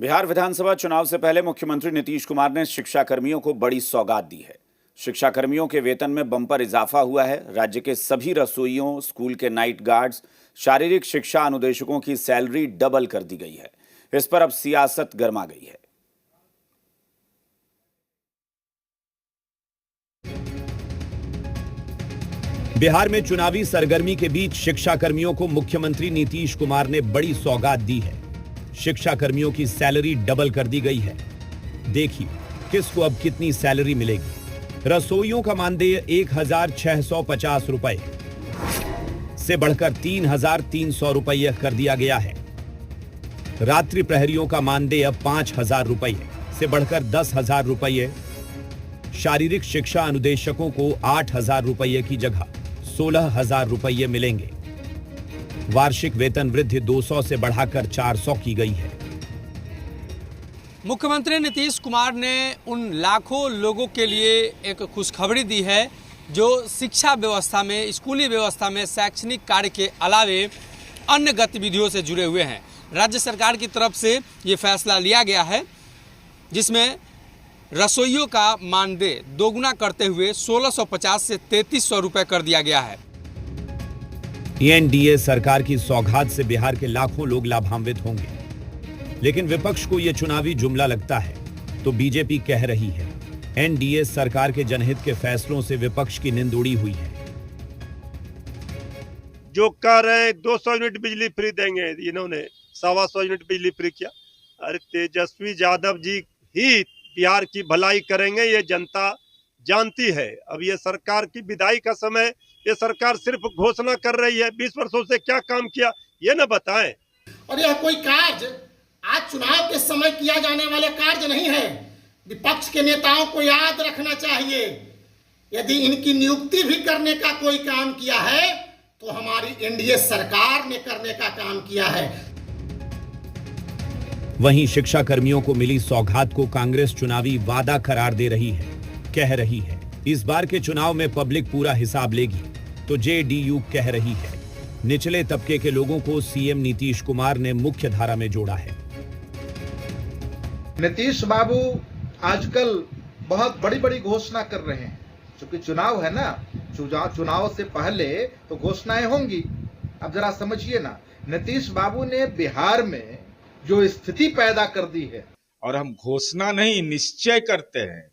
बिहार विधानसभा चुनाव से पहले मुख्यमंत्री नीतीश कुमार ने शिक्षा कर्मियों को बड़ी सौगात दी है। शिक्षा कर्मियों के वेतन में बम्पर इजाफा हुआ है। राज्य के सभी रसोइयों, स्कूल के नाइट गार्ड्स, शारीरिक शिक्षा अनुदेशकों की सैलरी डबल कर दी गई है। इस पर अब सियासत गर्मा गई है। बिहार में चुनावी सरगर्मी के बीच शिक्षा कर्मियों को मुख्यमंत्री नीतीश कुमार ने बड़ी सौगात दी है। शिक्षा कर्मियों की सैलरी डबल कर दी गई है। देखिए किसको अब कितनी सैलरी मिलेगी। रसोइयों का मानदेय 1,650 रुपए से बढ़कर 3,300 रुपये कर दिया गया है। रात्रि प्रहरियों का मानदेय 5,000 रुपये से बढ़कर 10,000 रुपये। शारीरिक शिक्षा अनुदेशकों को 8,000 रुपये की जगह 16,000 रुपये मिलेंगे। वार्षिक वेतन वृद्धि 200 से बढ़ाकर 400 की गई है। मुख्यमंत्री नीतीश कुमार ने उन लाखों लोगों के लिए एक खुशखबरी दी है जो शिक्षा व्यवस्था में, स्कूली व्यवस्था में शैक्षणिक कार्य के अलावे अन्य गतिविधियों से जुड़े हुए हैं। राज्य सरकार की तरफ से ये फैसला लिया गया है जिसमें रसोइयों का मानदेय दोगुना करते हुए 1,650 से 3,300 रुपये कर दिया गया है। एनडीए सरकार की सौगात से बिहार के लाखों लोग लाभान्वित होंगे, लेकिन विपक्ष को यह चुनावी जुमला लगता है तो बीजेपी कह रही है एनडीए सरकार के जनहित के फैसलों से विपक्ष की निंद उड़ी हुई है। जो कह रहे हैं 200 यूनिट बिजली फ्री देंगे, इन्होंने 125 यूनिट बिजली फ्री किया। अरे तेजस्वी यादव जी ही बिहार की भलाई करेंगे, ये जनता जानती है। अब ये सरकार की विदाई का समय, ये सरकार सिर्फ घोषणा कर रही है। 20 वर्षों से क्या काम किया ये न बताएं। और यह कोई कार्य आज चुनाव के समय किया जाने वाले कार्य नहीं है। विपक्ष के नेताओं को याद रखना चाहिए, यदि इनकी नियुक्ति भी करने का कोई काम किया है तो हमारी एनडीए सरकार ने करने का काम किया है। वहीं शिक्षा कर्मियों को मिली सौगात को कांग्रेस चुनावी वादा करार दे रही है। कह रही है इस बार के चुनाव में पब्लिक पूरा हिसाब लेगी, तो जेडीयू कह रही है निचले तबके के लोगों को सीएम नीतीश कुमार ने मुख्य धारा में जोड़ा है। नीतीश बाबू आजकल बहुत बड़ी बड़ी घोषणा कर रहे हैं, क्योंकि चुनाव है ना, चुनाव से पहले तो घोषणाएं होंगी। अब जरा समझिए ना, नीतीश बाबू ने बिहार में जो स्थिति पैदा कर दी है, और हम घोषणा नहीं निश्चय करते हैं।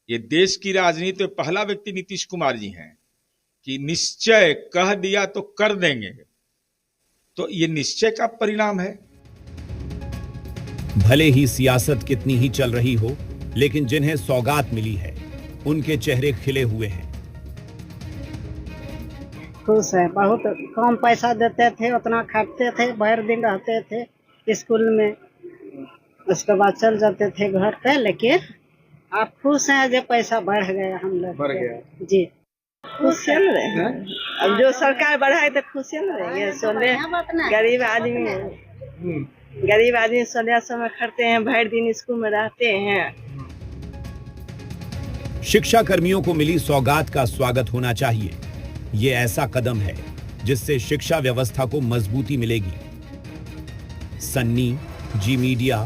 ये देश की राजनीति में पहला व्यक्ति नीतीश कुमार जी हैं कि निश्चय कह दिया तो कर देंगे, तो ये निश्चय का परिणाम है। भले ही सियासत कितनी ही चल रही हो, लेकिन जिन्हें सौगात मिली है उनके चेहरे खिले हुए हैं। खुश है, बहुत कम पैसा देते थे, उतना खटते थे, भर दिन रहते थे स्कूल में, उसके बाद चल जाते थे घर पे। लेकिन आप खुश हैं जो पैसा बढ़ गया, हम लोग बढ़ गया जी, खुश चल रहे हैं। अब जो सरकार बढ़ाए तो खुश चल रहे हैं। सोने गरीब आदमी 1600 में खड़ते हैं, भर दिन स्कूल में रहते हैं। शिक्षा कर्मियों को मिली सौगात का स्वागत होना चाहिए। ये ऐसा कदम है जिससे शिक्षा व्यवस्था को मजबूती मिलेगी। सन्नी, जी मीडिया,